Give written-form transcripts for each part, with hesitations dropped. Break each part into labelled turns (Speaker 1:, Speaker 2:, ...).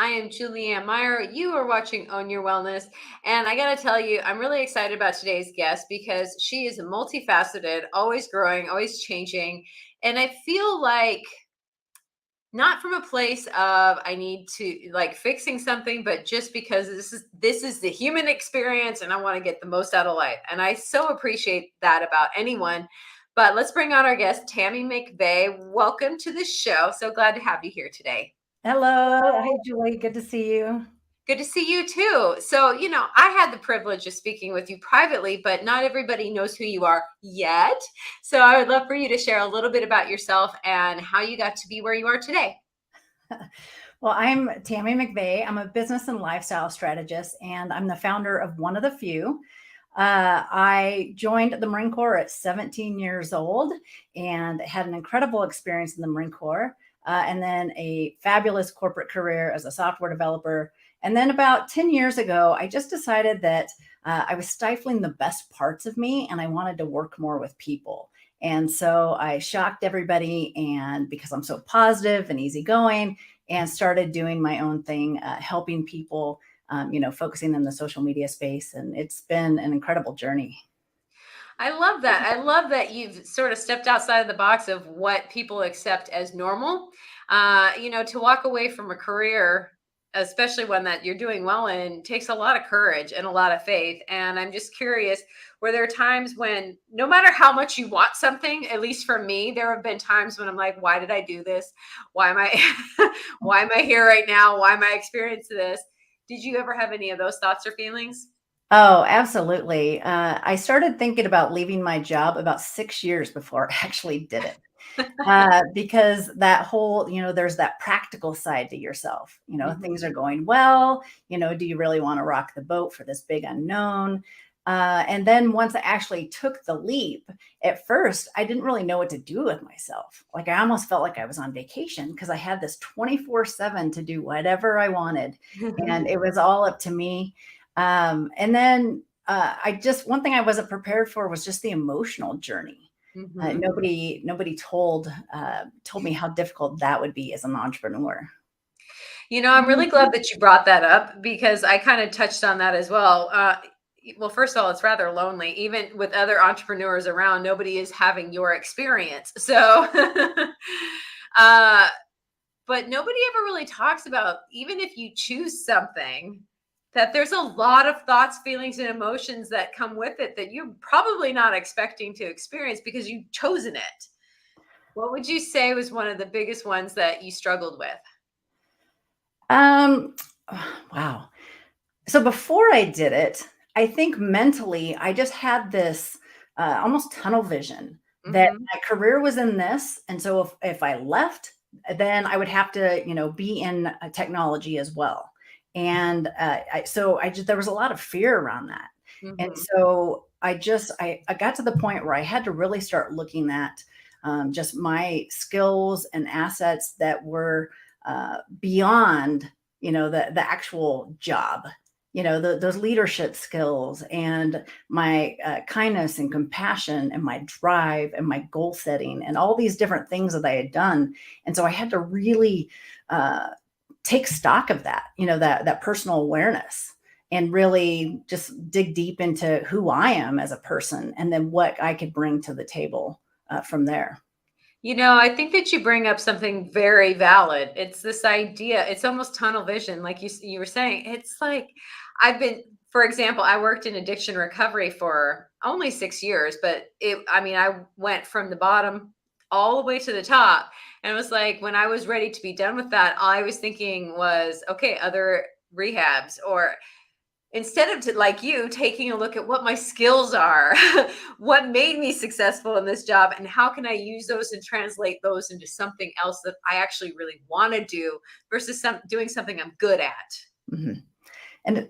Speaker 1: I am Julianne Meyer. You are watching Own Your Wellness. And I got to tell you, I'm really excited about today's guest because she is multifaceted, always growing, always changing. And I feel like not from a place of I need to like fixing something, but just because this is the human experience and I want to get the most out of life. And I so appreciate that about anyone. But let's bring on our guest, Tami McVay. Welcome to the show. So glad to have you here today.
Speaker 2: Hello. Hi, Julie. Good to see you.
Speaker 1: Good to see you too. So, I had the privilege of speaking with you privately, but not everybody knows who you are yet. So, I would love for you to share a little bit about yourself and how you got to be where you are today.
Speaker 2: Well, I'm Tami McVay. I'm a business and lifestyle strategist, and I'm the founder of One of the Few. I joined the Marine Corps at 17 years old and had an incredible experience in the Marine Corps, and then a fabulous corporate career as a software developer. And then about 10 years ago, I just decided that I was stifling the best parts of me and I wanted to work more with people. And so I shocked everybody, and because I'm so positive and easygoing, and started doing my own thing, helping people, focusing in the social media space. And it's been an incredible journey.
Speaker 1: I love that. I love that you've sort of stepped outside of the box of what people accept as normal. To walk away from a career, especially one that you're doing well in, takes a lot of courage and a lot of faith. And I'm just curious, were there times when, no matter how much you want something, at least for me, there have been times when I'm like, why did I do this? Why am I, why am I here right now? Why am I experiencing this? Did you ever have any of those thoughts or feelings?
Speaker 2: Oh, absolutely. I started thinking about leaving my job about 6 years before I actually did it. Because that whole, there's that practical side to yourself. Things
Speaker 1: Mhm.
Speaker 2: are going well. Do you really want to rock the boat for this big unknown? And then once I actually took the leap, at first, I didn't really know what to do with myself. Like I almost felt like I was on vacation because I had this 24/7 to do whatever I wanted. And it was all up to me. And then one thing I wasn't prepared for was just the emotional journey.
Speaker 1: Mhm.
Speaker 2: Nobody told me how difficult that would be as an entrepreneur.
Speaker 1: I'm really glad that you brought that up because I kind of touched on that as well. Well, first of all, it's rather lonely. Even with other entrepreneurs around, nobody is having your experience. So, uh, but nobody ever really talks about, even if you choose something, that there's a lot of thoughts, feelings, and emotions that come with it that you're probably not expecting to experience because you've chosen it. What would you say was one of the biggest ones that you struggled with?
Speaker 2: Um, wow. So before I did it, I think mentally I just had this almost tunnel vision that
Speaker 1: Hmm.
Speaker 2: my career was in this, and so if I left, then I would have to, be in technology as well. And I just there was a lot of fear around that, and
Speaker 1: Hmm.
Speaker 2: so I got to the point where I had to really start looking at just my skills and assets that were beyond the actual job, those leadership skills and my kindness and compassion and my drive and my goal setting and all these different things that I had done. And so I had to really uh, take stock of that, that personal awareness, and really just dig deep into who I am as a person and then what I could bring to the table from there.
Speaker 1: I think that you bring up something very valid. It's this idea, it's almost tunnel vision, like you were saying. It's like for example, I worked in addiction recovery for only 6 years, but I went from the bottom all the way to the top. And it was like when I was ready to be done with that, all I was thinking was, okay, other rehabs, or instead of like you taking a look at what my skills are, what made me successful in this job, and how can I use those and translate those into something else that I actually really want to do versus doing something I'm good at.
Speaker 2: Mhm. And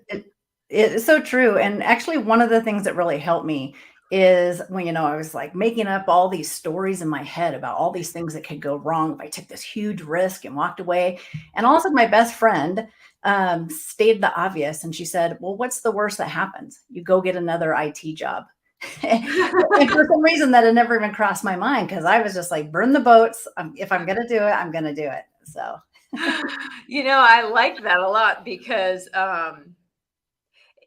Speaker 2: it's so true. And actually, one of the things that really helped me is when, I was like making up all these stories in my head about all these things that could go wrong if I took this huge risk and walked away. And also, my best friend stated the obvious. And she said, well, what's the worst that happens? You go get another IT job. And for some reason, that had never even crossed my mind because I was just like, burn the boats. If I'm going to do it, I'm going to do it. So.
Speaker 1: I like that a lot because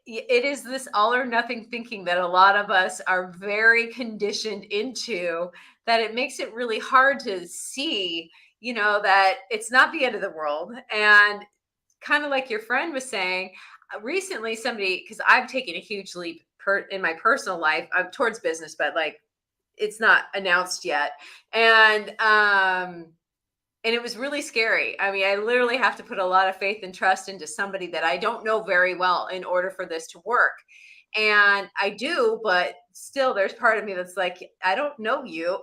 Speaker 1: it is this all or nothing thinking that a lot of us are very conditioned into, that it makes it really hard to see, that it's not the end of the world. And kind of like your friend was saying, recently somebody, because I've taken a huge leap in my personal life towards business, but like it's not announced yet. And it was really scary. I mean, I literally have to put a lot of faith and trust into somebody that I don't know very well in order for this to work. And I do, but still there's part of me that's like, I don't know you.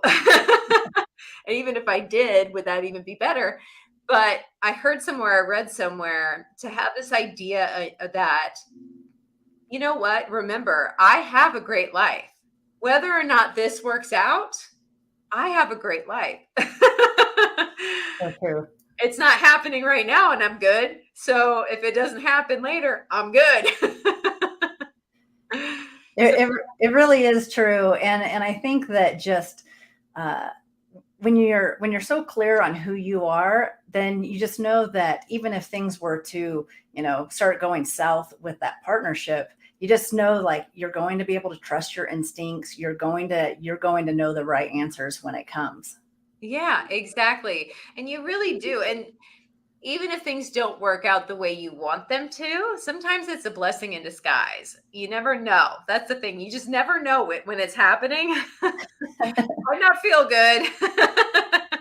Speaker 1: And even if I did, would that even be better? But I heard somewhere, I read somewhere, to have this idea that, you know what? Remember, I have a great life. Whether or not this works out, I have a great life.
Speaker 2: So true.
Speaker 1: It's not happening right now and I'm good. So if it doesn't happen later, I'm good. So,
Speaker 2: It really is true. And I think that just, uh, when you're so clear on who you are, then you just know that even if things were to, start going south with that partnership, you just know like you're going to be able to trust your instincts. You're going to know the right answers when it comes.
Speaker 1: yeah, exactly. And you really do. And even if things don't work out the way you want them to, sometimes it's a blessing in disguise. You never know. That's the thing. You just never know it when it's happening. Might not feel good.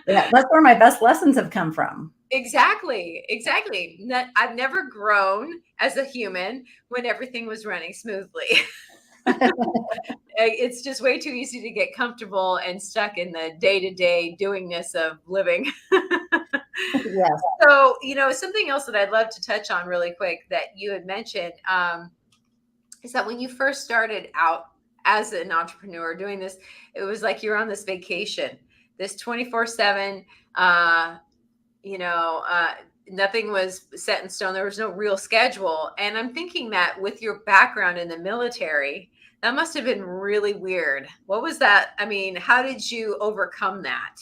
Speaker 2: Yeah, that's where my best lessons have come from.
Speaker 1: Exactly. Exactly. I've never grown as a human when everything was running smoothly. It's just way too easy to get comfortable and stuck in the day-to-day doingness of living.
Speaker 2: Yes.
Speaker 1: So, something else that I'd love to touch on really quick that you had mentioned, is that when you first started out as an entrepreneur doing this, it was like you're on this vacation, this 24/7, you know, uh, nothing was set in stone. There was no real schedule. And I'm thinking that with your background in the military, that must have been really weird. What was that? I mean, how did you overcome that?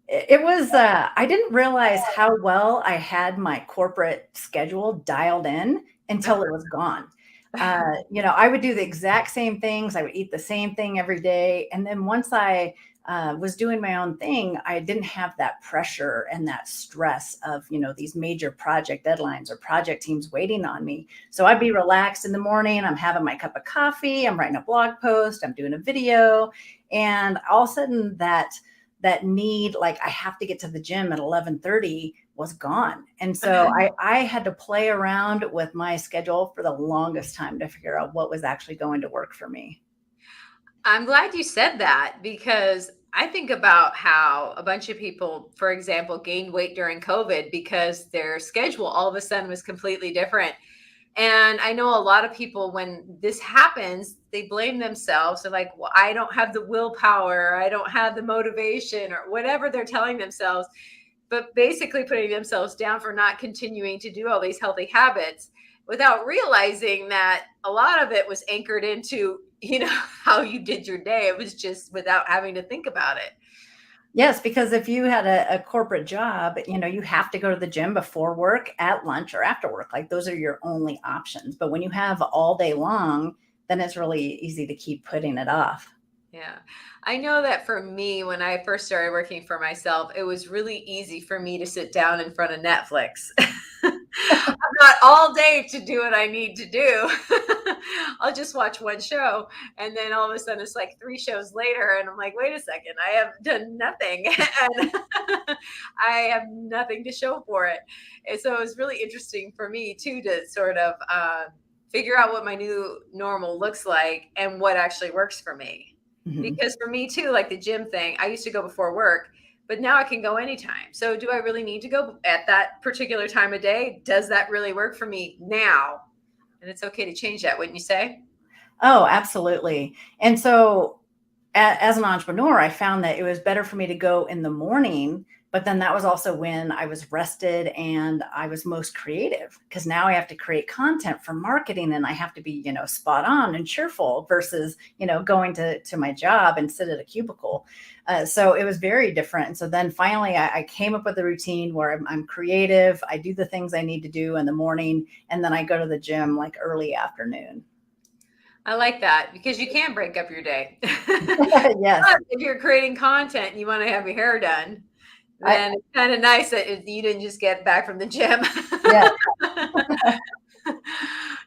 Speaker 2: It was, I didn't realize how well I had my corporate schedule dialed in until it was gone. I would do the exact same things. I would eat the same thing every day. And then once I was doing my own thing, I didn't have that pressure and that stress of, these major project deadlines or project teams waiting on me. So I'd be relaxed in the morning. I'm having my cup of coffee. I'm writing a blog post. I'm doing a video. And all of a sudden that need, like I have to get to the gym at 11:30, was gone. And so I had to play around with my schedule for the longest time to figure out what was actually going to work for me.
Speaker 1: I'm glad you said that because I think about how a bunch of people, for example, gained weight during COVID because their schedule all of a sudden was completely different. And I know a lot of people, when this happens, they blame themselves. They're like, well, I don't have the willpower, I don't have the motivation, or whatever they're telling themselves, but basically putting themselves down for not continuing to do all these healthy habits without realizing that a lot of it was anchored into, how you did your day. It was just without having to think about it.
Speaker 2: Yes, because if you had a corporate job, you have to go to the gym before work, at lunch, or after work. Like those are your only options. But when you have all day long, then it's really easy to keep putting it off.
Speaker 1: Yeah. I know that for me, when I first started working for myself, it was really easy for me to sit down in front of Netflix. I've got all day to do what I need to do. I'll just watch one show. And then all of a sudden it's like three shows later. And I'm like, wait a second, I have done nothing. And I have nothing to show for it. And so it was really interesting for me too, to sort of figure out what my new normal looks like and what actually works for me.
Speaker 2: Mhm.
Speaker 1: Because for me too, like the gym thing, I used to go before work, but now I can go anytime. So do I really need to go at that particular time of day? Does that really work for me now? And it's okay to change that, wouldn't you say?
Speaker 2: Oh, absolutely. And so as an entrepreneur, I found that it was better for me to go in the morning But then that was also when I was rested and I was most creative, because now I have to create content for marketing and I have to be, spot on and cheerful versus, going to my job and sit at a cubicle. So it was very different. And so then finally I came up with a routine where I'm creative. I do the things I need to do in the morning, and then I go to the gym like early afternoon.
Speaker 1: I like that, because you can break up your day.
Speaker 2: Yes.
Speaker 1: But if you're creating content and you want to have your hair done,
Speaker 2: I,
Speaker 1: then it's kind of nice that you didn't just get back from the gym.
Speaker 2: yeah.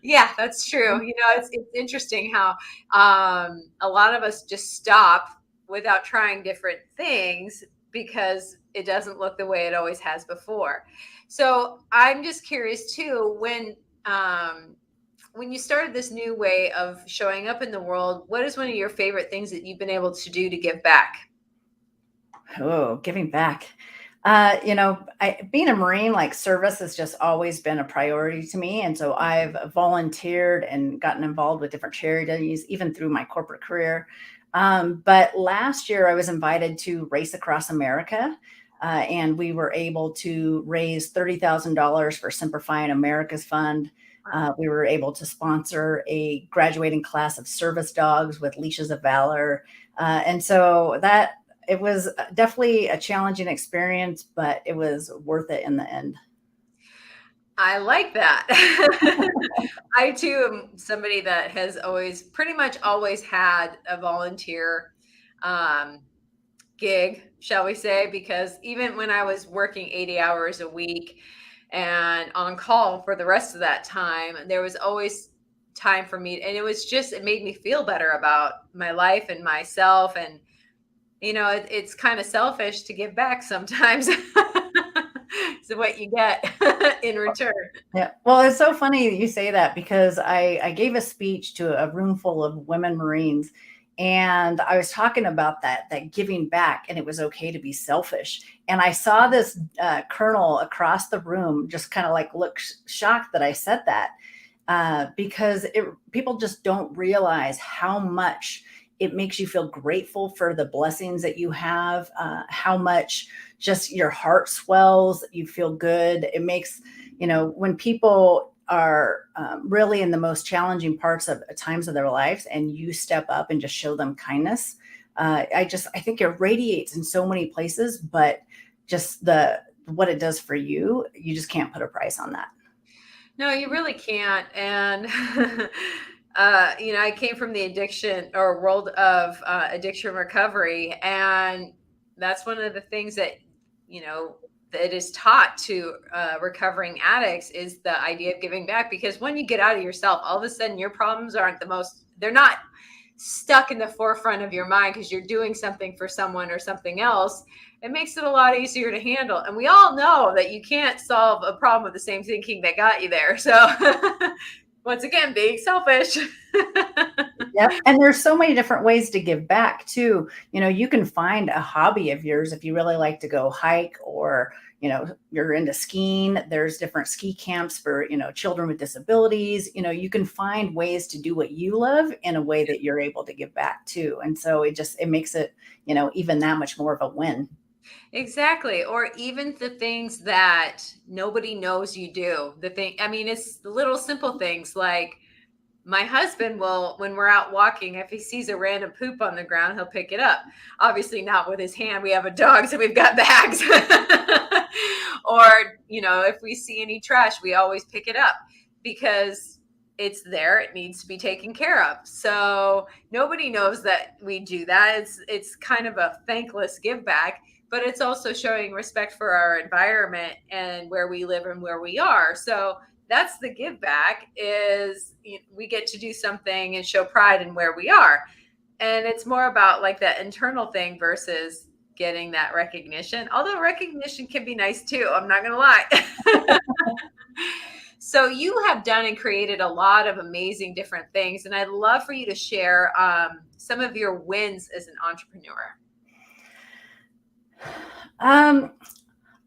Speaker 1: Yeah, that's true. It's interesting how a lot of us just stop without trying different things because it doesn't look the way it always has before. So I'm just curious too, when you started this new way of showing up in the world, what is one of your favorite things that you've been able to do to give back?
Speaker 2: Oh, giving back. Being a Marine, like service has just always been a priority to me. And so I've volunteered and gotten involved with different charities, even through my corporate career. But last year I was invited to race across America. And we were able to raise $30,000 for Simplifying America's Fund. We were able to sponsor a graduating class of service dogs with leashes of valor. And so that it was definitely a challenging experience, but it was worth it in the end.
Speaker 1: I like that. I too am somebody that has pretty much always had a volunteer um, gig, shall we say, because even when I was working 80 hours a week and on call for the rest of that time, there was always time for me. And it made me feel better about my life and myself. And, it's kind of selfish to give back sometimes. So what you get in return.
Speaker 2: Yeah. Well, it's so funny that you say that, because I gave a speech to a room full of women Marines, and I was talking about that giving back, and it was okay to be selfish. And I saw this colonel across the room just kind of like look shocked that I said that, because people just don't realize how much it makes you feel grateful for the blessings that you have, how much just your heart swells, you feel good. It makes, when people are really in the most challenging parts of times of their lives and you step up and just show them kindness, I think it radiates in so many places, but just what it does for you, you just can't put a price on that.
Speaker 1: No, you really can't. And, I came from the addiction or world of addiction recovery. And that's one of the things that is taught to recovering addicts is the idea of giving back. Because when you get out of yourself, all of a sudden your problems they're not stuck in the forefront of your mind because you're doing something for someone or something else. It makes it a lot easier to handle. And we all know that you can't solve a problem with the same thinking that got you there. So once again, being selfish.
Speaker 2: Yep. And there's so many different ways to give back too. You can find a hobby of yours if you really like to go hike, or, you're into skiing. There's different ski camps for, children with disabilities. You can find ways to do what you love in a way that you're able to give back too. And so it makes it, even that much more of a win.
Speaker 1: Exactly. Or even the things that nobody knows you do. It's the little simple things like my husband will, when we're out walking, if he sees a random poop on the ground, he'll pick it up. Obviously not with his hand. We have a dog, so we've got bags. Or, if we see any trash, we always pick it up because it's there. It needs to be taken care of. So nobody knows that we do that. It's kind of a thankless give back, but it's also showing respect for our environment and where we live and where we are. So that's the give back, is we get to do something and show pride in where we are. And it's more about like that internal thing versus getting that recognition. Although recognition can be nice too. I'm not going to lie. So you have done and created a lot of amazing different things. And I'd love for you to share some of your wins as an entrepreneur.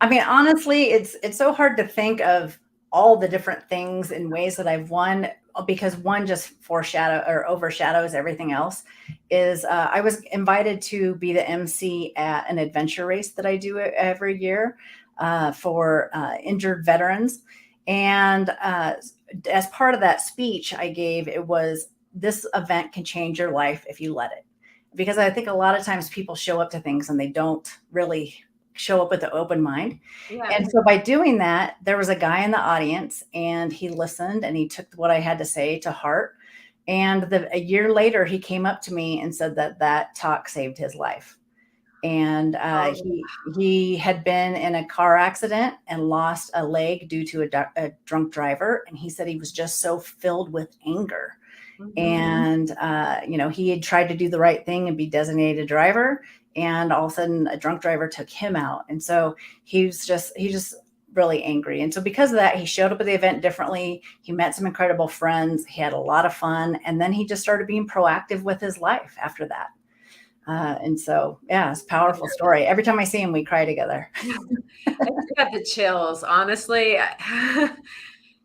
Speaker 2: Honestly, it's so hard to think of all the different things and ways that I've won. because one just overshadows everything else, is I was invited to be the MC at an adventure race that I do every year for injured veterans. And as part of that speech I gave, it was, this event can change your life if you let it. Because I think a lot of times people show up to things and they don't really show up with an open mind.
Speaker 1: Yeah.
Speaker 2: And so by doing that, there was a guy in the audience and he listened and he took what I had to say to heart. And a year later, he came up to me and said that talk saved his life. And he had been in a car accident and lost a leg due to a drunk driver. And he said he was just so filled with anger. And, he had tried to do the right thing and be designated driver. And all of a sudden a drunk driver took him out. And so he just really angry. And so because of that, he showed up at the event differently. He met some incredible friends. He had a lot of fun. And then he just started being proactive with his life after that. And so, yeah, it's a powerful story. Every time I see him, we cry together.
Speaker 1: I just got the chills, honestly.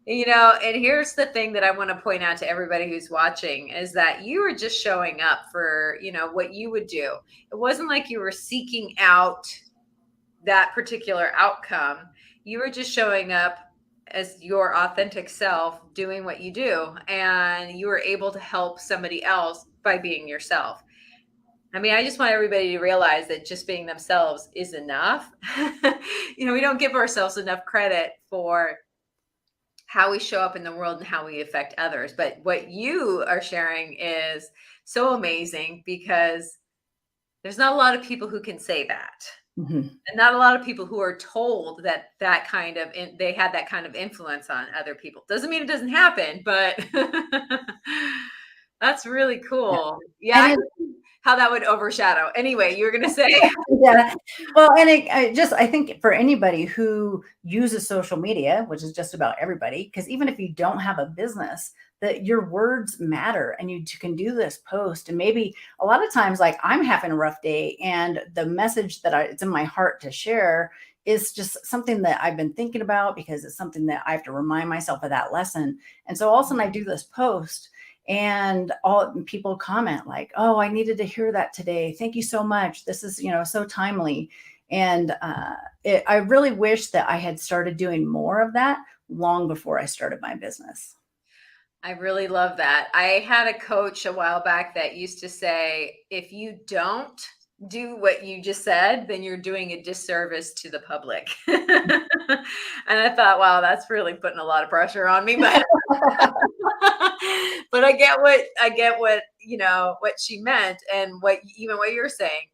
Speaker 1: And here's the thing that I want to point out to everybody who's watching is that you were just showing up for, what you would do. It wasn't like you were seeking out that particular outcome. You were just showing up as your authentic self, doing what you do, and you were able to help somebody else by being yourself. I mean, I just want everybody to realize that just being themselves is enough. We don't give ourselves enough credit for how we show up in the world and how we affect others. But what you are sharing is so amazing because there's not a lot of people who can say that. And not a lot of people who are told that they had that kind of influence on other people. Doesn't mean it doesn't happen, but that's really cool. Yeah. How that would overshadow. Anyway, you were going to say.
Speaker 2: Yeah. Well, and I think for anybody who uses social media, which is just about everybody, because even if you don't have a business, that your words matter and you can do this post. And maybe a lot of times, like I'm having a rough day and the message that it's in my heart to share is just something that I've been thinking about because it's something that I have to remind myself of that lesson. And so all of a sudden I do this post and all people comment like, "Oh, I needed to hear that today. Thank you so much. This is, so timely." And I really wish that I had started doing more of that long before I started my business.
Speaker 1: I really love that. I had a coach a while back that used to say, if you don't do what you just said, then you're doing a disservice to the public. And I thought, wow, that's really putting a lot of pressure on me. But but I get what what she meant, and what you're saying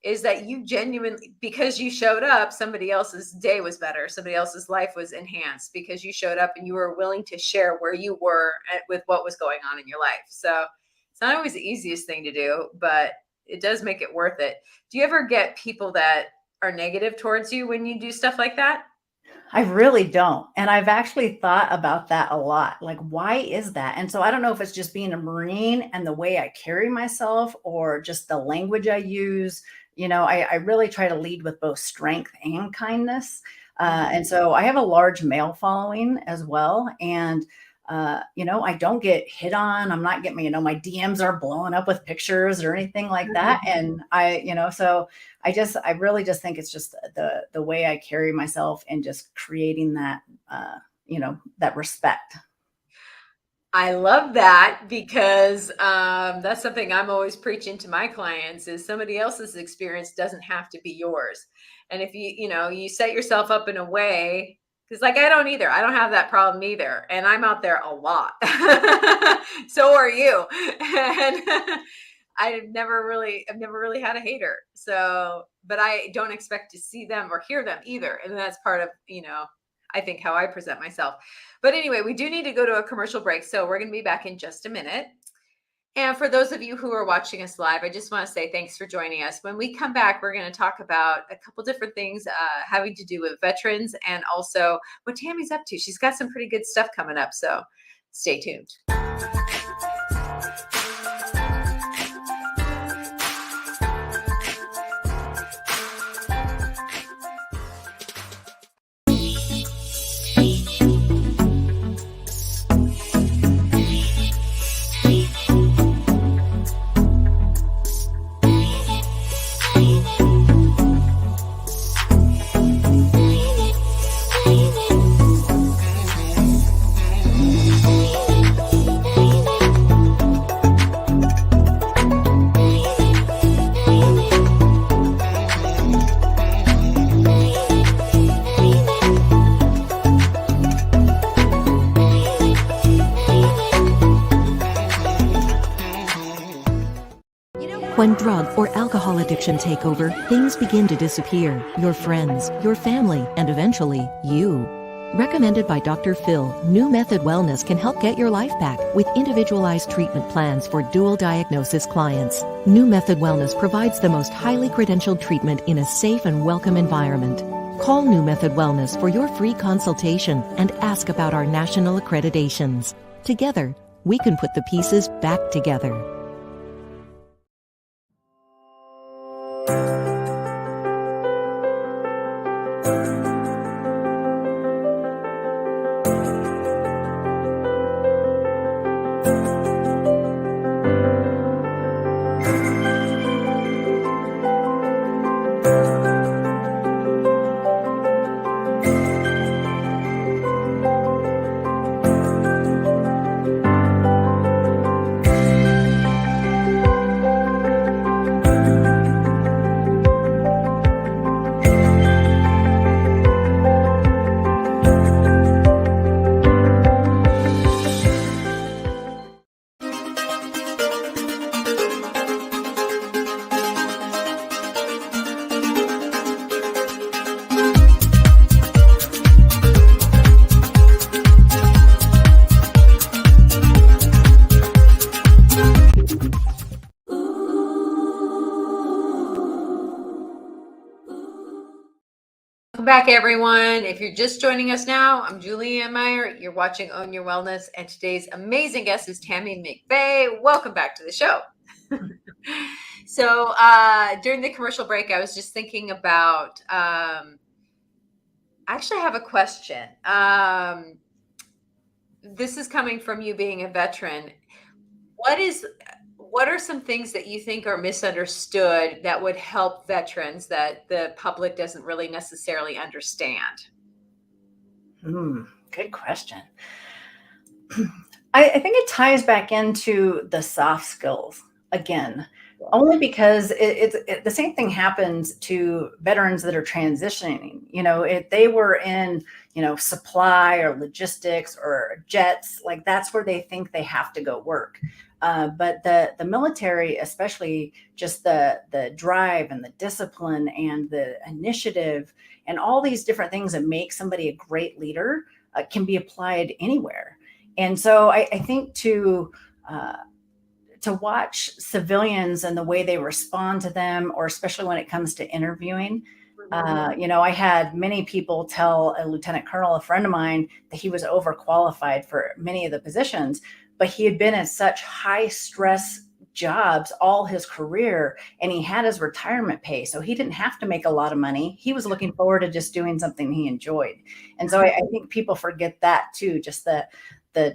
Speaker 1: is that you genuinely, because you showed up, somebody else's day was better. Somebody else's life was enhanced because you showed up and you were willing to share where you were with what was going on in your life. So it's not always the easiest thing to do, but it does make it worth it. Do you ever get people that are negative towards you when you do stuff like that?
Speaker 2: I really don't. And I've actually thought about that a lot. Like, why is that? And so I don't know if it's just being a Marine and the way I carry myself or just the language I use. I really try to lead with both strength and kindness. And so I have a large male following as well. And, I don't get hit on. I'm not getting, my DMs are blowing up with pictures or anything like that. And so I really just think it's just the way I carry myself and just creating that, that respect.
Speaker 1: I love that because that's something I'm always preaching to my clients is somebody else's experience doesn't have to be yours. And if you set yourself up in a way, because like I don't either. I don't have that problem either. And I'm out there a lot. So are you. And I've never really had a hater. So, but I don't expect to see them or hear them either. And that's part of, I think how I present myself. But anyway, we do need to go to a commercial break. So we're going to be back in just a minute. And for those of you who are watching us live, I just want to say thanks for joining us. When we come back, we're going to talk about a couple different things having to do with veterans and also what Tami's up to. She's got some pretty good stuff coming up. So stay tuned.
Speaker 3: When drug or alcohol addiction take over, things begin to disappear. Your friends, your family, and eventually, you. Recommended by Dr. Phil, New Method Wellness can help get your life back with individualized treatment plans for dual diagnosis clients. New Method Wellness provides the most highly credentialed treatment in a safe and welcome environment. Call New Method Wellness for your free consultation and ask about our national accreditations. Together, we can put the pieces back together.
Speaker 1: Welcome back, everyone. If you're just joining us now, I'm Julie Meyer. You're watching Own Your Wellness, and today's amazing guest is Tami McVay. Welcome back to the show. So during the commercial break, I was just thinking about, actually, I have a question. This is coming from you being a veteran. What are some things that you think are misunderstood that would help veterans that the public doesn't really necessarily understand?
Speaker 2: Good question. I think it ties back into the soft skills again, only because the same thing happens to veterans that are transitioning. If they were in, supply or logistics or jets, like that's where they think they have to go work. But the military, especially just the drive and the discipline and the initiative and all these different things that make somebody a great leader can be applied anywhere. And so I think to watch civilians and the way they respond to them, or especially when it comes to interviewing, I had many people tell a lieutenant colonel, a friend of mine, that he was overqualified for many of the positions, but he had been in such high stress jobs all his career, and he had his retirement pay. So he didn't have to make a lot of money. He was looking forward to just doing something he enjoyed. And so I think people forget that too, just the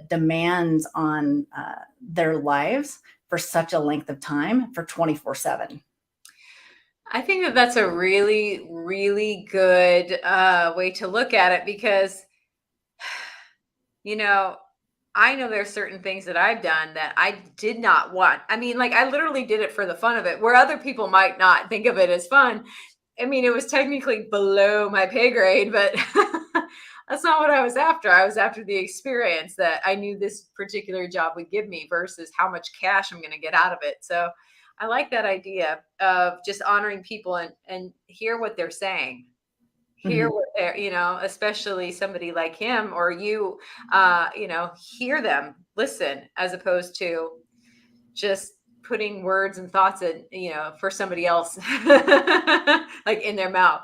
Speaker 2: demands on their lives for such a length of time for 24/7.
Speaker 1: I think that that's a really, really good way to look at it, because, I know there are certain things that I've done that I did not want. I mean, like, I literally did it for the fun of it, where other people might not think of it as fun. I mean, it was technically below my pay grade, but that's not what I was after. I was after the experience that I knew this particular job would give me versus how much cash I'm going to get out of it. So I like that idea of just honoring people and hear what they're saying. Hear what they're, especially somebody like him or you, hear them, listen, as opposed to just putting words and thoughts in, for somebody else, like in their mouth.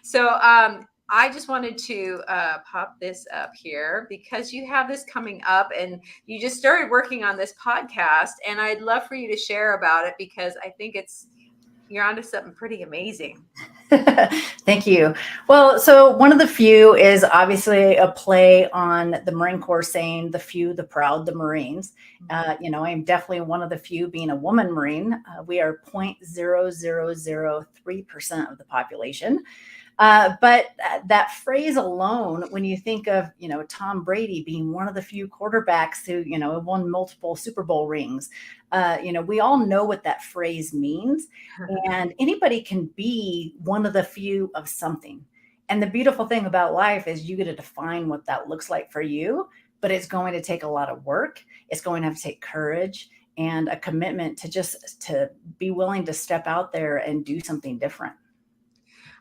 Speaker 1: So I just wanted to pop this up here because you have this coming up and you just started working on this podcast, and I'd love for you to share about it because I think you're onto something pretty amazing.
Speaker 2: Thank you. Well, so one of the few is obviously a play on the Marine Corps saying the few, the proud, the Marines. I am definitely one of the few, being a woman Marine. We are 0.0003% of the population. But that phrase alone, when you think of, Tom Brady being one of the few quarterbacks who, won multiple Super Bowl rings, we all know what that phrase means, and anybody can be one of the few of something. And the beautiful thing about life is you get to define what that looks like for you, but it's going to take a lot of work. It's going to have to take courage. and a commitment to be willing to step out there and do something different.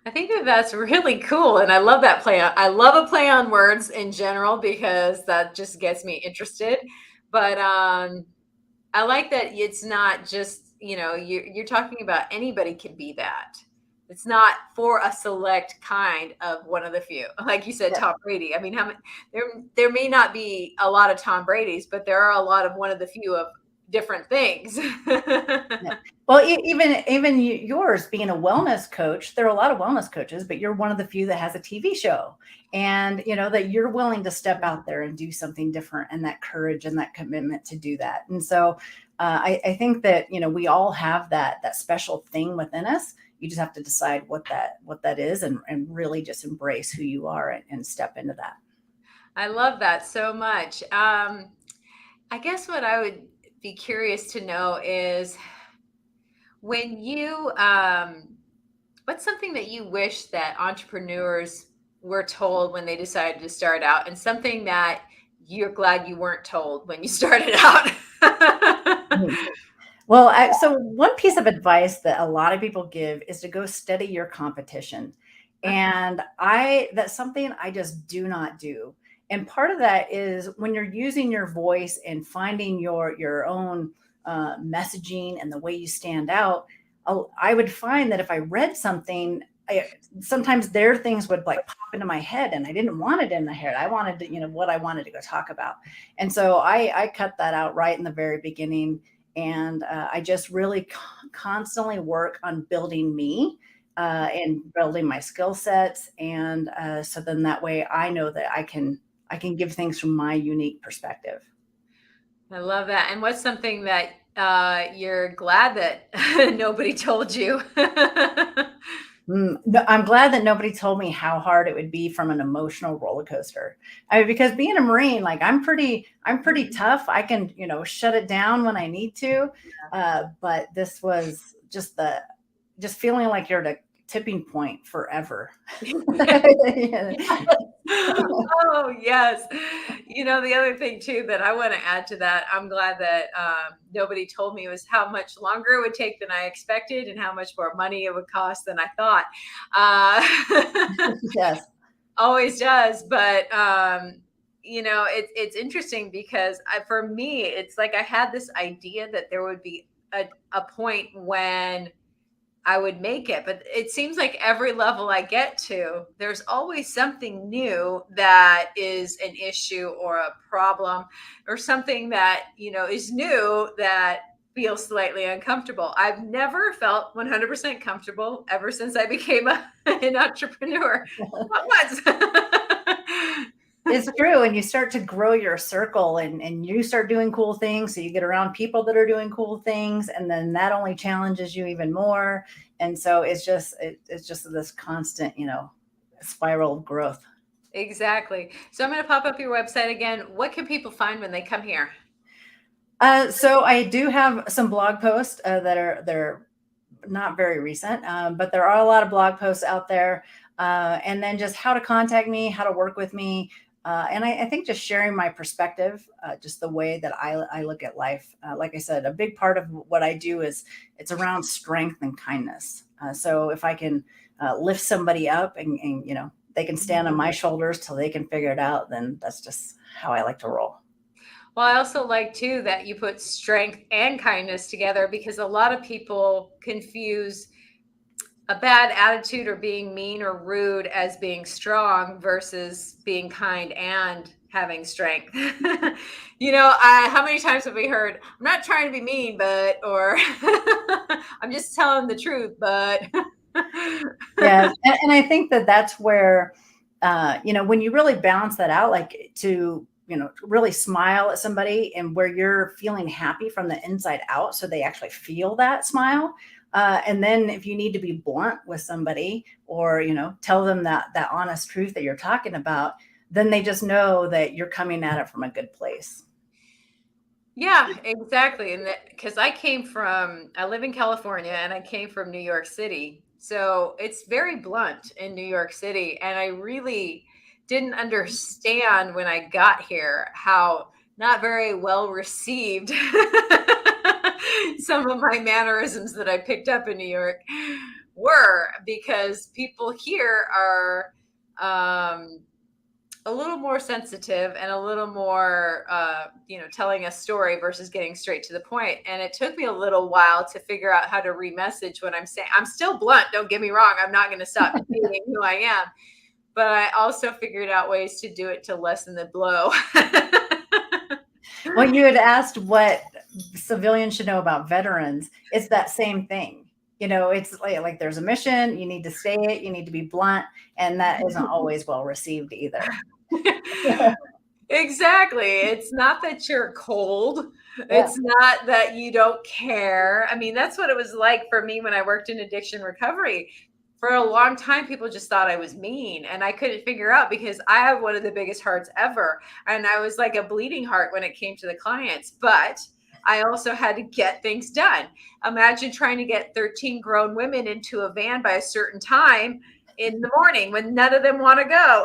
Speaker 1: I think that that's really cool. And I love that play. I love a play on words in general because that just gets me interested. But I like that it's not just, you're talking about anybody can be that. It's not for a select kind of one of the few. Like you said,
Speaker 2: Yeah.
Speaker 1: Tom Brady. I mean, there may not be a lot of Tom Brady's, but there are a lot of one of the few of different things.
Speaker 2: Yeah. Well, even yours being a wellness coach, there are a lot of wellness coaches, but you're one of the few that has a TV show, and that you're willing to step out there and do something different, and that courage and that commitment to do that. And so I think that we all have that special thing within us. You just have to decide what that is, and really just embrace who you are and step into that.
Speaker 1: I love that so much. I guess what I would be curious to know is when you, what's something that you wish that entrepreneurs were told when they decided to start out, and something that you're glad you weren't told when you started out?
Speaker 2: Well, so one piece of advice that a lot of people give is to go study your competition. And that's something I just do not do. And part of that is when you're using your voice and finding your own messaging and the way you stand out, I would find that if I read something, sometimes their things would like pop into my head, and I didn't want it in the head. I wanted to, what I wanted to go talk about. And so I cut that out right in the very beginning. And I just really constantly work on building me and building my skill sets. And so then that way I know that I can give things from my unique perspective.
Speaker 1: I love that. And what's something that you're glad that nobody told you?
Speaker 2: No, I'm glad that nobody told me how hard it would be from an emotional roller coaster. Because being a Marine, like I'm pretty tough. I can, shut it down when I need to. But this was just feeling like you're at a tipping point forever.
Speaker 1: Oh, yes. The other thing too that I want to add to that, I'm glad that nobody told me, was how much longer it would take than I expected and how much more money it would cost than I thought.
Speaker 2: Yes.
Speaker 1: Always does. But, it's interesting because for me, it's like I had this idea that there would be a point when I would make it. But it seems like every level I get to, there's always something new that is an issue or a problem or something that, is new that feels slightly uncomfortable. I've never felt 100% comfortable ever since I became an entrepreneur. Not once.
Speaker 2: It's true. And you start to grow your circle and you start doing cool things. So you get around people that are doing cool things, and then that only challenges you even more. And so it's just this constant, spiral of growth.
Speaker 1: Exactly. So I'm going to pop up your website again. What can people find when they come here?
Speaker 2: So I do have some blog posts they're not very recent, but there are a lot of blog posts out there. And then just how to contact me, how to work with me. And I think just sharing my perspective, just the way that I look at life. Like I said, a big part of what I do is it's around strength and kindness. So if I can lift somebody up and they can stand on my shoulders till they can figure it out, then that's just how I like to roll.
Speaker 1: Well, I also like too that you put strength and kindness together, because a lot of people confuse a bad attitude or being mean or rude as being strong versus being kind and having strength. How many times have we heard, I'm not trying to be mean, but, or I'm just telling the truth, but.
Speaker 2: Yeah. And I think that's where, when you really balance that out, like to, really smile at somebody and where you're feeling happy from the inside out, so they actually feel that smile. And then if you need to be blunt with somebody or, tell them that honest truth that you're talking about, then they just know that you're coming at it from a good place.
Speaker 1: Yeah, exactly. And because I live in California and I came from New York City. So it's very blunt in New York City. And I really didn't understand when I got here how not very well received some of my mannerisms that I picked up in New York were, because people here are a little more sensitive and a little more, telling a story versus getting straight to the point. And it took me a little while to figure out how to remessage what I'm saying. I'm still blunt. Don't get me wrong. I'm not going to stop being who I am. But I also figured out ways to do it to lessen the blow.
Speaker 2: Well, you had asked what civilians should know about veterans. It's that same thing. It's like there's a mission, you need to say it, you need to be blunt, and that isn't always well received either.
Speaker 1: Exactly. It's not that you're cold.
Speaker 2: Yeah.
Speaker 1: It's not that you don't care. I mean, that's what it was like for me when I worked in addiction recovery. For a long time, people just thought I was mean, and I couldn't figure out, because I have one of the biggest hearts ever. And I was like a bleeding heart when it came to the clients, but I also had to get things done. Imagine trying to get 13 grown women into a van by a certain time in the morning when none of them want to go.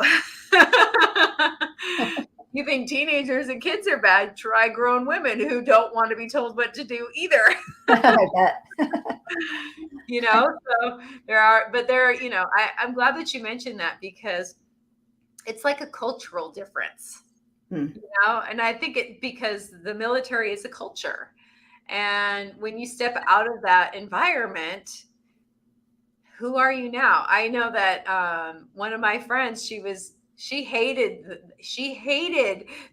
Speaker 1: You think teenagers and kids are bad? Try grown women who don't want to be told what to do either.
Speaker 2: I bet.
Speaker 1: So I'm glad that you mentioned that, because it's like a cultural difference, and I think because the military is a culture. And when you step out of that environment, who are you now? I know that one of my friends, she hated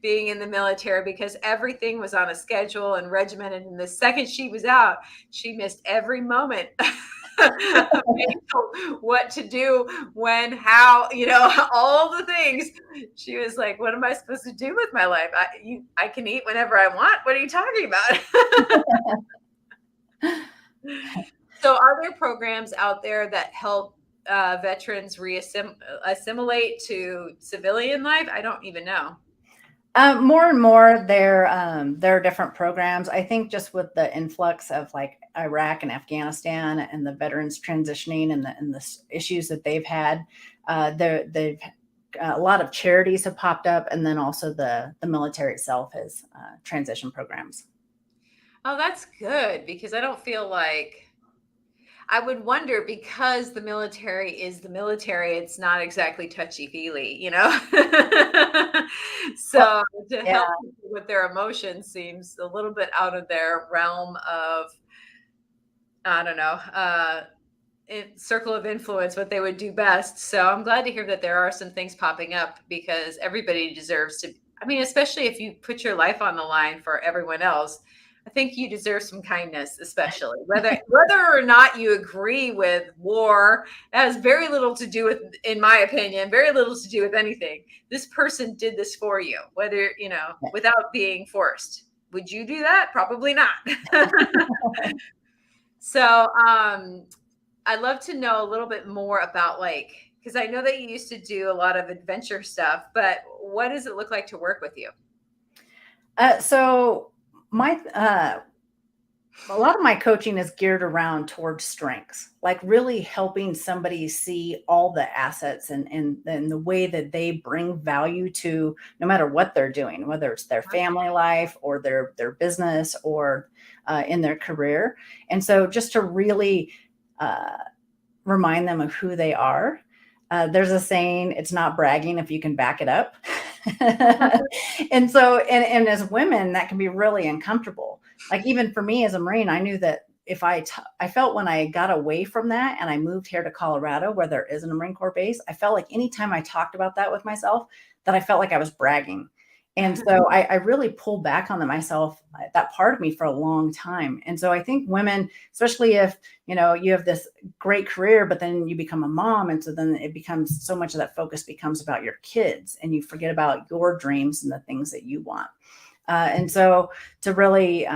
Speaker 1: being in the military because everything was on a schedule and regimented. And the second she was out, she missed every moment of what to do, when, how, all the things. She was like, what am I supposed to do with my life? I can eat whenever I want. What are you talking about? So are there programs out there that help veterans assimilate to civilian life? I don't even know.
Speaker 2: More and more, there are different programs. I think just with the influx of like Iraq and Afghanistan and the veterans transitioning and the issues that they've had, they've a lot of charities have popped up, and then also the military itself has transition programs.
Speaker 1: Oh, that's good, because I don't feel like, I would wonder, because the military is the military, it's not exactly touchy-feely, So to help people with their emotions seems a little bit out of their realm of, I don't know, circle of influence, what they would do best. So I'm glad to hear that there are some things popping up, because everybody deserves to, especially if you put your life on the line for everyone else. I think you deserve some kindness, especially whether or not you agree with war. That has very little to do with, in my opinion, very little to do with anything. This person did this for you, whether, without being forced. Would you do that? Probably not. So I'd love to know a little bit more about, because I know that you used to do a lot of adventure stuff, but what does it look like to work with you?
Speaker 2: So a lot of my coaching is geared around towards strengths, like really helping somebody see all the assets and the way that they bring value to no matter what they're doing, whether it's their family life or their business or in their career. And so just to really remind them of who they are. There's a saying, it's not bragging if you can back it up. And so, and as women, that can be really uncomfortable. Like even for me as a Marine, I knew that if I felt when I got away from that and I moved here to Colorado, where there isn't a Marine Corps base, I felt like anytime I talked about that with myself, that I felt like I was bragging. And so I really pulled back on myself, that part of me, for a long time. And so I think women, especially if, you have this great career, but then you become a mom. And so then it becomes so much of that focus becomes about your kids, and you forget about your dreams and the things that you want. And so to really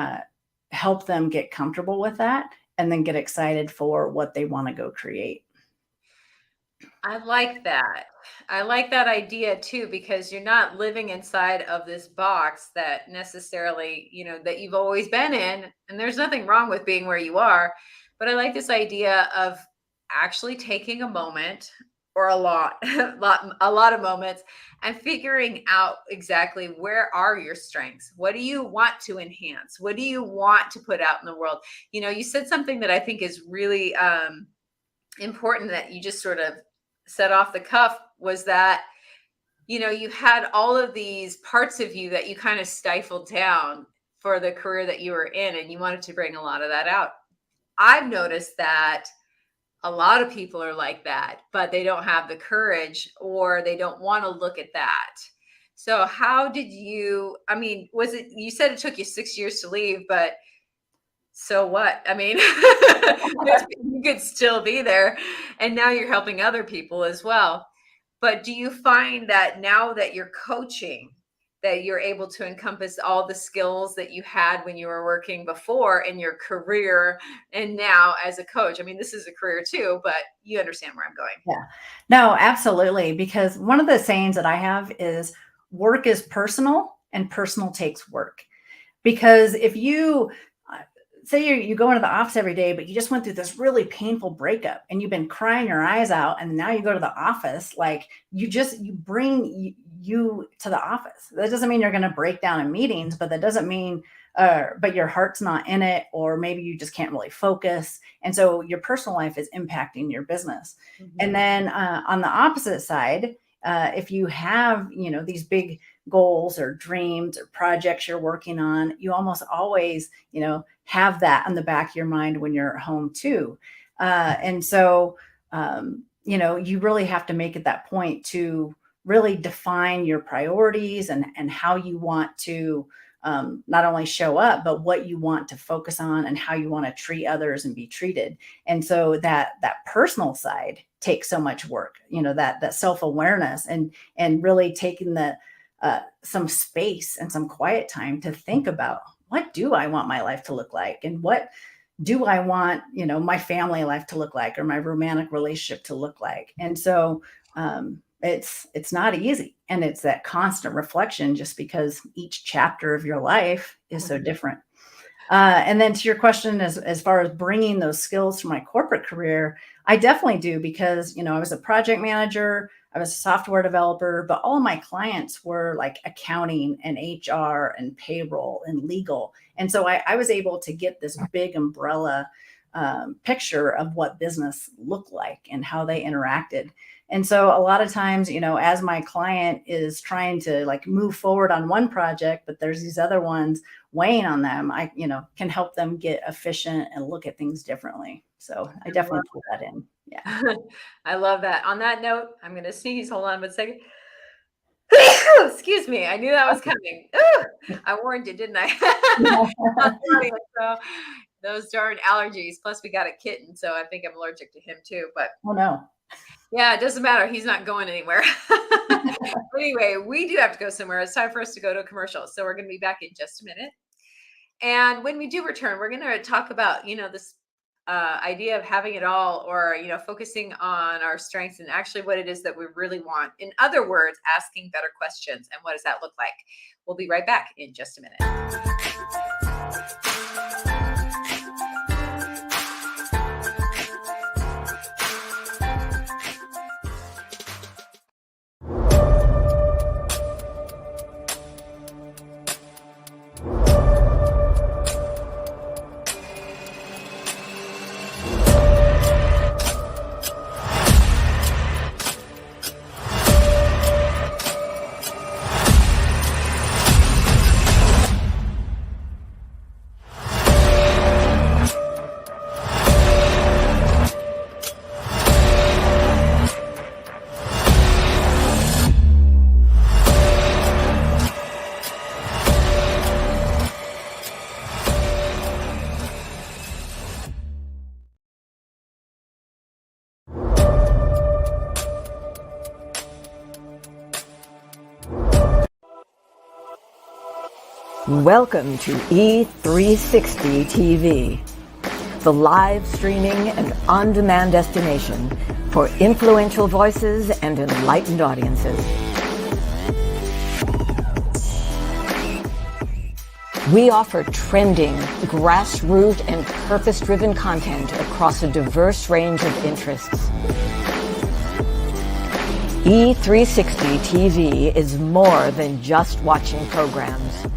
Speaker 2: help them get comfortable with that and then get excited for what they want to go create.
Speaker 1: I like that. I like that idea too, because you're not living inside of this box that necessarily, that you've always been in. And there's nothing wrong with being where you are. But I like this idea of actually taking a moment or a lot, a lot of moments, and figuring out exactly where are your strengths. What do you want to enhance? What do you want to put out in the world? You said something that I think is really important that you just sort of set off the cuff, was that you had all of these parts of you that you kind of stifled down for the career that you were in, and you wanted to bring a lot of that out. I've noticed that a lot of people are like that, but they don't have the courage, or they don't want to look at that. So how did you, you said it took you 6 years to leave, but so what? You could still be there, and now you're helping other people as well. But do you find that now that you're coaching, that you're able to encompass all the skills that you had when you were working before in your career and now as a coach? This is a career too, but you understand where I'm going.
Speaker 2: Yeah, no, absolutely. Because one of the sayings that I have is work is personal and personal takes work. Because if you say you go into the office every day, but you just went through this really painful breakup and you've been crying your eyes out, and now you go to the office, like you bring you to the office. That doesn't mean you're going to break down in meetings, but that doesn't mean, but your heart's not in it, or maybe you just can't really focus. And so your personal life is impacting your business. Mm-hmm. And then on the opposite side, if you have, these big goals or dreams or projects you're working on, you almost always, have that on the back of your mind when you're at home too. And so, you really have to make it that point to really define your priorities and how you want to not only show up, but what you want to focus on and how you want to treat others and be treated. And so that personal side takes so much work, that self-awareness and really taking some space and some quiet time to think about, what do I want my life to look like? And what do I want, my family life to look like, or my romantic relationship to look like? And so it's not easy. And it's that constant reflection, just because each chapter of your life is so different. And then to your question, as far as bringing those skills to my corporate career, I definitely do, because, I was a project manager, I was a software developer, but all of my clients were like accounting and HR and payroll and legal. And so I was able to get this big umbrella picture of what business looked like and how they interacted. And so a lot of times, as my client is trying to like move forward on one project, but there's these other ones weighing on them, I, can help them get efficient and look at things differently. So I definitely put that in. Yeah.
Speaker 1: I love that. On that note, I'm going to sneeze. Hold on 1 second. Excuse me. I knew that was coming. I warned you, didn't I? So those darn allergies. Plus we got a kitten, so I think I'm allergic to him too, but
Speaker 2: oh no.
Speaker 1: Yeah, it doesn't matter. He's not going anywhere. Anyway, we do have to go somewhere. It's time for us to go to a commercial. So we're going to be back in just a minute. And when we do return, we're going to talk about, this idea of having it all, or, focusing on our strengths and actually what it is that we really want. In other words, asking better questions. And what does that look like? We'll be right back in just a minute.
Speaker 4: Welcome to E360 TV, the live streaming and on-demand destination for influential voices and enlightened audiences. We offer trending, grassroots, and purpose-driven content across a diverse range of interests. E360 TV is more than just watching programs.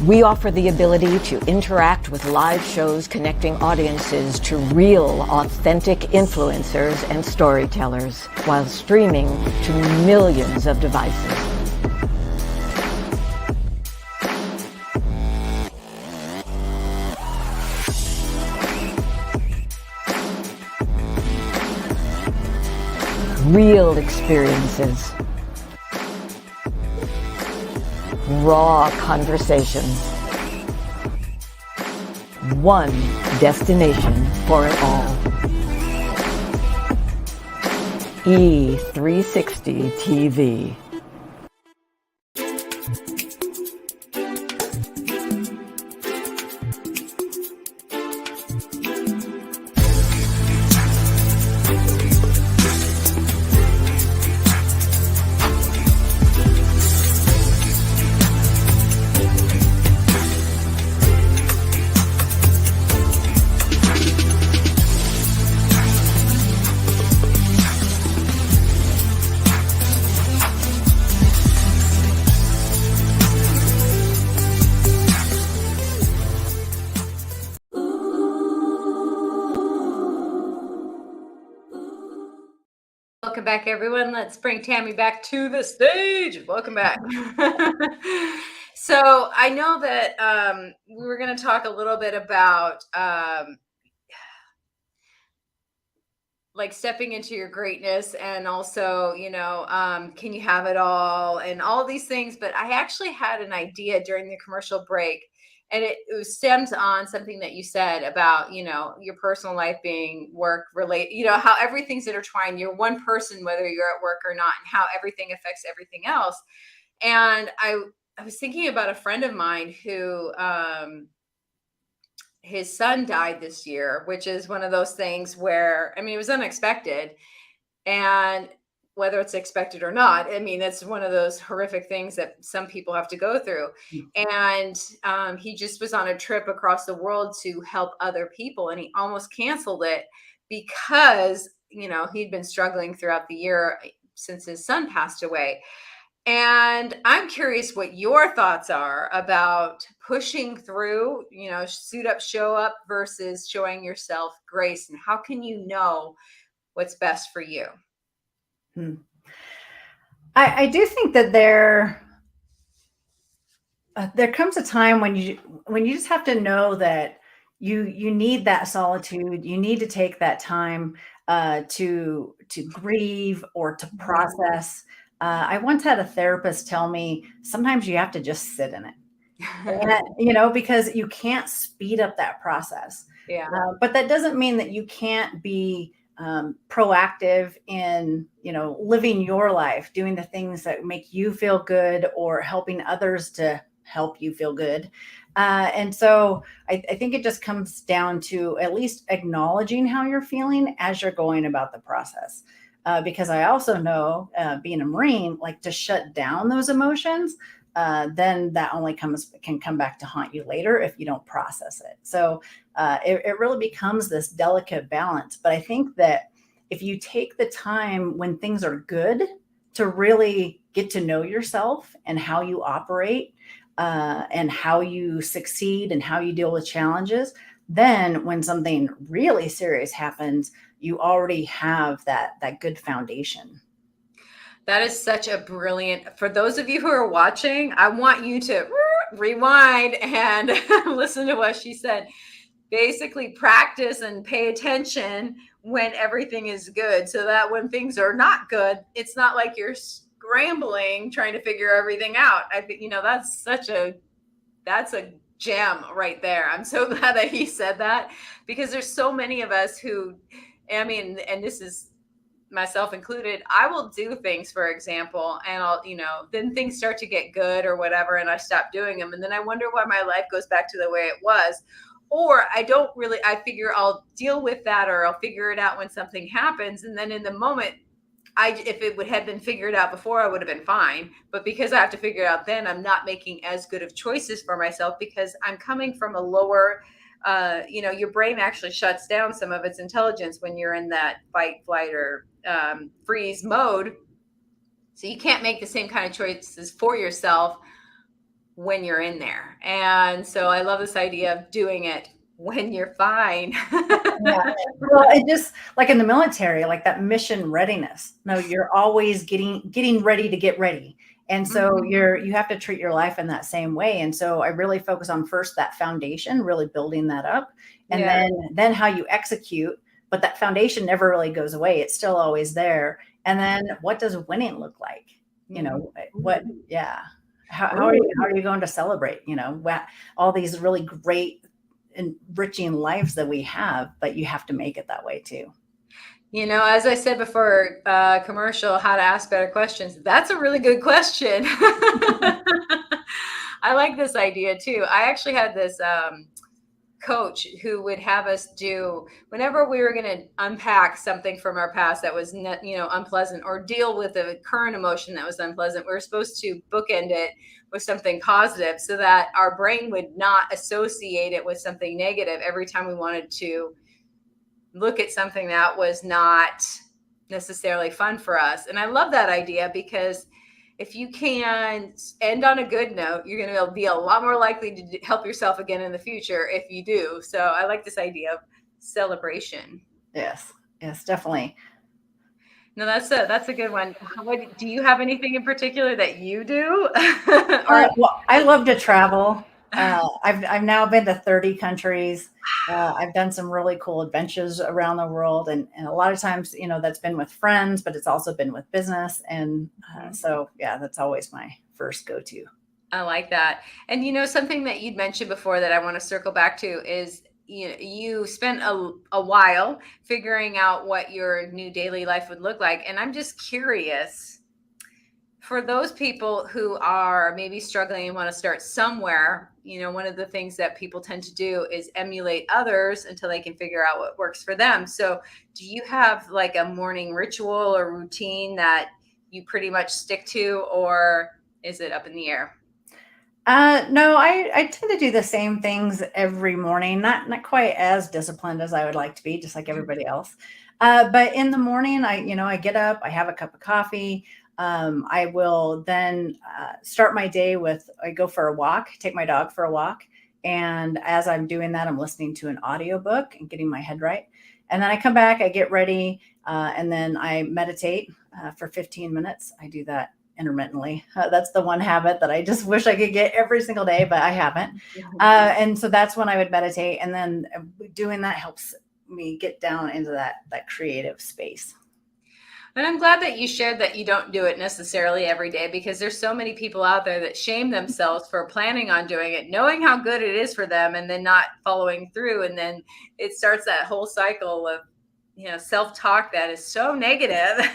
Speaker 4: We offer the ability to interact with live shows connecting audiences to real, authentic influencers and storytellers while streaming to millions of devices. Real experiences. Raw conversations. One destination for it all. E360 TV.
Speaker 1: Welcome back, everyone. Let's bring Tami back to the stage. Welcome back. So I know that we were going to talk a little bit about like stepping into your greatness, and also, can you have it all and all these things. But I actually had an idea during the commercial break, and it stems on something that you said about, your personal life being work related, how everything's intertwined. You're one person, whether you're at work or not, and how everything affects everything else. And I was thinking about a friend of mine who, his son died this year, which is one of those things where, it was unexpected. And whether it's expected or not, it's one of those horrific things that some people have to go through. And he just was on a trip across the world to help other people, and he almost canceled it because, he'd been struggling throughout the year since his son passed away. And I'm curious what your thoughts are about pushing through, suit up, show up versus showing yourself grace. And how can you know what's best for you?
Speaker 2: I do think that there comes a time when you just have to know that you need that solitude. You need to take that time to grieve or to process. I once had a therapist tell me sometimes you have to just sit in it, and, because you can't speed up that process.
Speaker 1: Yeah.
Speaker 2: But that doesn't mean that you can't be proactive in, living your life, doing the things that make you feel good, or helping others to help you feel good. And so I think it just comes down to at least acknowledging how you're feeling as you're going about the process. Because I also know, being a Marine, like to shut down those emotions, then that only can come back to haunt you later if you don't process it. So it really becomes this delicate balance. But I think that if you take the time when things are good to really get to know yourself and how you operate, and how you succeed and how you deal with challenges, then when something really serious happens, you already have that good foundation.
Speaker 1: That is such a brilliant, for those of you who are watching, I want you to rewind and listen to what she said. Basically practice and pay attention when everything is good, so that when things are not good, it's not like you're scrambling trying to figure everything out. I think, that's a gem right there. I'm so glad that he said that, because there's so many of us who, and this is myself included, I will do things, for example, and I'll, then things start to get good or whatever, and I stop doing them. And then I wonder why my life goes back to the way it was. Or I figure I'll deal with that, or I'll figure it out when something happens. And then in the moment, if it would have been figured out before, I would have been fine. But because I have to figure it out then, I'm not making as good of choices for myself, because I'm coming from a lower, your brain actually shuts down some of its intelligence when you're in that fight, flight, or freeze mode. So you can't make the same kind of choices for yourself when you're in there. And so I love this idea of doing it when you're fine.
Speaker 2: Yeah. Well, it just like in the military, like that mission readiness. No, you're always getting ready to get ready. And so you have to treat your life in that same way. And so I really focus on first that foundation, really building that up, and
Speaker 1: Yeah.
Speaker 2: then how you execute. But that foundation never really goes away. It's still always there. And then what does winning look like? You know, what, yeah. How are you going to celebrate, you know, all these really great, enriching lives that we have, but you have to make it that way too.
Speaker 1: You know, as I said before, commercial, how to ask better questions. That's a really good question. I like this idea too. I actually had this coach who would have us do, whenever we were going to unpack something from our past that was unpleasant, or deal with a current emotion that was unpleasant, we were supposed to bookend it with something positive so that our brain would not associate it with something negative every time we wanted to look at something that was not necessarily fun for us. And I love that idea, because if you can end on a good note, you're going to be a lot more likely to help yourself again in the future if you do. So I like this idea of celebration.
Speaker 2: Yes, definitely.
Speaker 1: No, that's a good one. Do you have anything in particular that you do?
Speaker 2: Well, I love to travel. I've now been to 30 countries. I've done some really cool adventures around the world, and a lot of times, you know, that's been with friends, but it's also been with business. And so, yeah, that's always my first go-to.
Speaker 1: I like that. And, you know, something that you'd mentioned before that I want to circle back to is, you spent a while figuring out what your new daily life would look like. And I'm just curious, for those people who are maybe struggling and want to start somewhere, you know, one of the things that people tend to do is emulate others until they can figure out what works for them. So do you have like a morning ritual or routine that you pretty much stick to, or is it up in the air?
Speaker 2: No, I tend to do the same things every morning, not quite as disciplined as I would like to be, just like everybody else. But in the morning, I get up, I have a cup of coffee. I will then start my day with, I go for a walk, take my dog for a walk. And as I'm doing that, I'm listening to an audiobook and getting my head right. And then I come back, I get ready, and then I meditate for 15 minutes. I do that intermittently. That's the one habit that I just wish I could get every single day, but I haven't. And so that's when I would meditate. And then doing that helps me get down into that creative space.
Speaker 1: And I'm glad that you shared that you don't do it necessarily every day, because there's so many people out there that shame themselves for planning on doing it, knowing how good it is for them, and then not following through. And then it starts that whole cycle of, you know, self-talk that is so negative.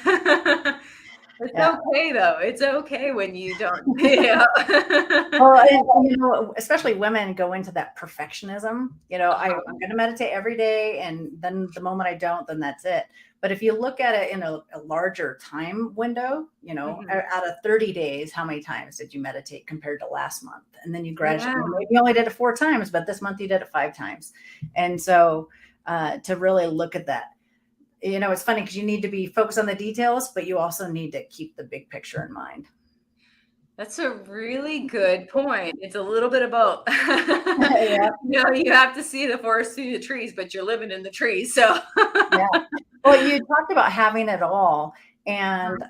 Speaker 1: It's okay though. It's okay when you don't.
Speaker 2: Well, and, you know, especially women go into that perfectionism. You know, I'm going to meditate every day, and then the moment I don't, then that's it. But if you look at it in a larger time window, you know, out of 30 days, how many times did you meditate compared to last month? And then you gradually, maybe you only did it 4 times, but this month you did it 5 times. And so to really look at that, you know, it's funny because you need to be focused on the details, but you also need to keep the big picture in mind.
Speaker 1: That's a really good point. It's a little bit of both.
Speaker 2: Yeah.
Speaker 1: You know, you have to see the forest through the trees, but you're living in the trees. So
Speaker 2: yeah. Well, you talked about having it all. And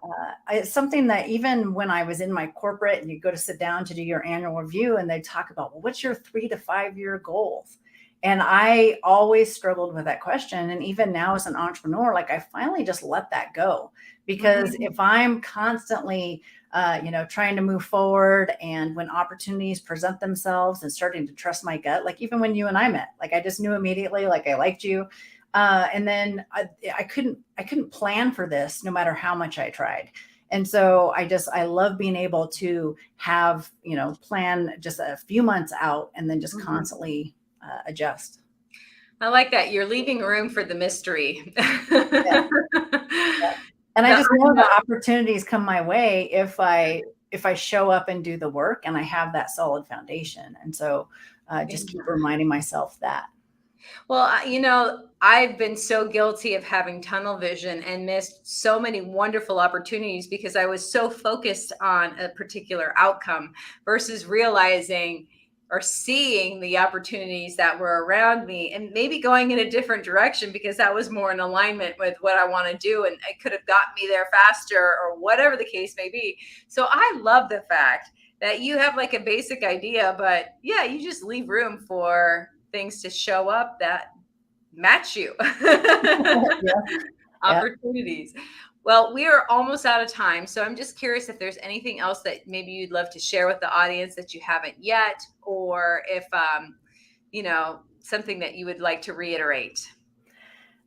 Speaker 2: it's something that even when I was in my corporate and you go to sit down to do your annual review, and they talk about, well, what's your 3 to 5 year goals? And I always struggled with that question. And even now as an entrepreneur, like I finally just let that go, because if I'm constantly, trying to move forward, and when opportunities present themselves and starting to trust my gut, like even when you and I met, like I just knew immediately, like I liked you. And then I couldn't plan for this no matter how much I tried. And so I love being able to have, you know, plan just a few months out and then just constantly adjust.
Speaker 1: I like that. You're leaving room for the mystery.
Speaker 2: Yeah. And I just know the opportunities come my way if I show up and do the work and I have that solid foundation. And so just keep reminding myself that.
Speaker 1: Well, I've been so guilty of having tunnel vision and missed so many wonderful opportunities because I was so focused on a particular outcome versus realizing or seeing the opportunities that were around me and maybe going in a different direction because that was more in alignment with what I want to do and it could have gotten me there faster or whatever the case may be. So I love the fact that you have like a basic idea, but yeah, you just leave room for things to show up that match you.
Speaker 2: Yeah. Yeah.
Speaker 1: Opportunities. Well, we are almost out of time. So I'm just curious if there's anything else that maybe you'd love to share with the audience that you haven't yet, or if, something that you would like to reiterate.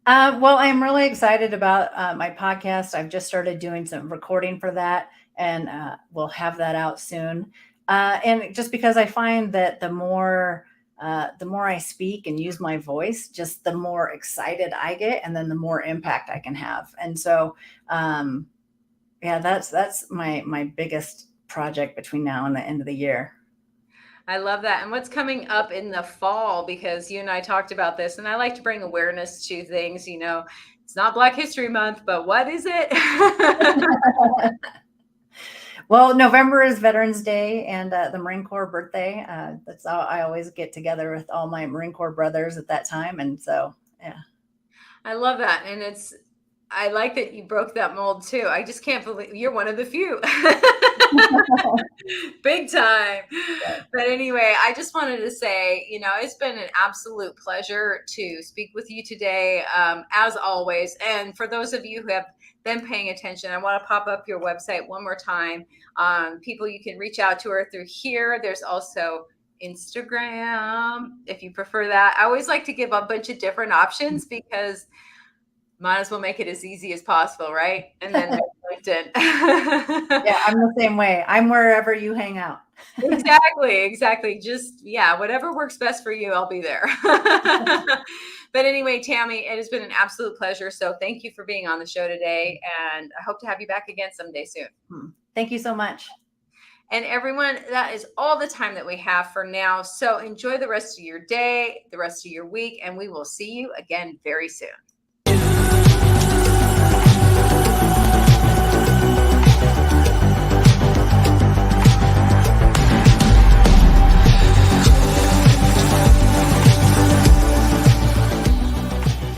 Speaker 2: Well, I'm really excited about my podcast. I've just started doing some recording for that, and we'll have that out soon. And just because I find that the more I speak and use my voice, just the more excited I get, and then the more impact I can have. And so, yeah, that's my biggest project between now and the end of the year.
Speaker 1: I love that. And what's coming up in the fall, because you and I talked about this, and I like to bring awareness to things, it's not Black History Month, but what is it?
Speaker 2: Well, November is Veterans Day and the Marine Corps birthday. That's how I always get together with all my Marine Corps brothers at that time. And so, yeah.
Speaker 1: I love that. And I like that you broke that mold too. I just can't believe you're one of the few. Big time. But anyway, I just wanted to say, it's been an absolute pleasure to speak with you today, as always. And for those of you who have been paying attention, I want to pop up your website one more time. People you can reach out to her through here. There's also Instagram, if you prefer that. I always like to give a bunch of different options because might as well make it as easy as possible, right? And then LinkedIn.
Speaker 2: Yeah, I'm the same way. I'm wherever you hang out.
Speaker 1: Exactly. Just, whatever works best for you, I'll be there. But anyway, Tami, it has been an absolute pleasure. So thank you for being on the show today. And I hope to have you back again someday soon.
Speaker 2: Thank you so much.
Speaker 1: And everyone, that is all the time that we have for now. So enjoy the rest of your day, the rest of your week, and we will see you again very soon.